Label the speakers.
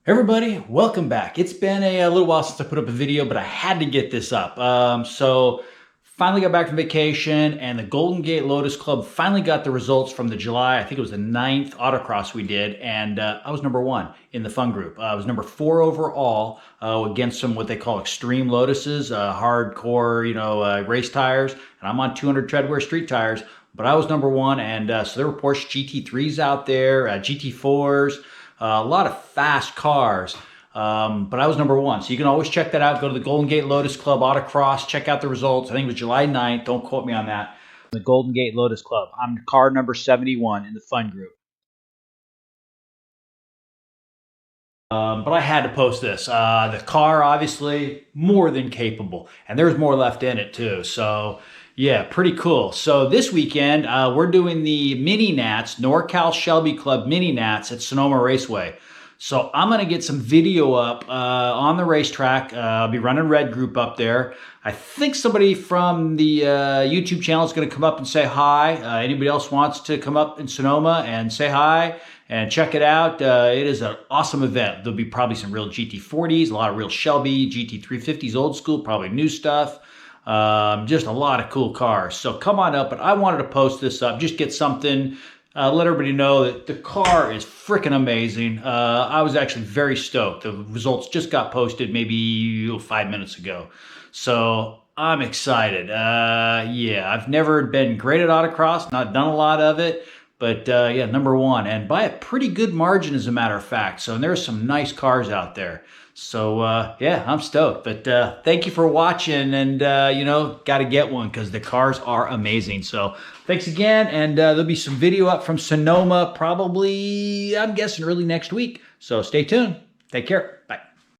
Speaker 1: Everybody, welcome back. It's been a little while since I put up a video, but I had to get this up. So finally got back from vacation, and the Golden Gate Lotus Club finally got the results from the July, I think it was the 9th Autocross we did, and I was number 1 in the fun group. I was number 4 overall against some what they call extreme Lotuses, hardcore, race tires, and I'm on 200 treadwear street tires, but I was number 1, and so there were Porsche GT3s out there, GT4s, a lot of fast cars, but I was number 1. So you can always check that out. Go to the Golden Gate Lotus Club Autocross, check out the results. I think it was July 9th. Don't quote me on that. The Golden Gate Lotus Club. I'm car number 71 in the fun group. But I had to post this. The car, obviously, more than capable. And there's more left in it, too. So, yeah, pretty cool. So this weekend, we're doing the Mini Nats, NorCal Shelby Club Mini Nats at Sonoma Raceway. So I'm going to get some video up on the racetrack. I'll be running Red Group up there. I think somebody from the YouTube channel is going to come up and say hi. Anybody else wants to come up in Sonoma and say hi and check it out. It is an awesome event. There'll be probably some real GT40s, a lot of real Shelby, GT350s, old school, probably new stuff. Just a lot of cool cars. So come on up, but I wanted to post this up, just get something, let everybody know that the car is freaking amazing. I was actually very stoked. The results just got posted maybe 5 minutes ago. So I'm excited. Yeah, I've never been great at autocross, not done a lot of it, but yeah, number 1, and by a pretty good margin, as a matter of fact. So there's some nice cars out there. So yeah, I'm stoked. But thank you for watching, and got to get one because the cars are amazing. So thanks again, and there'll be some video up from Sonoma probably, I'm guessing, early next week. So stay tuned. Take care. Bye.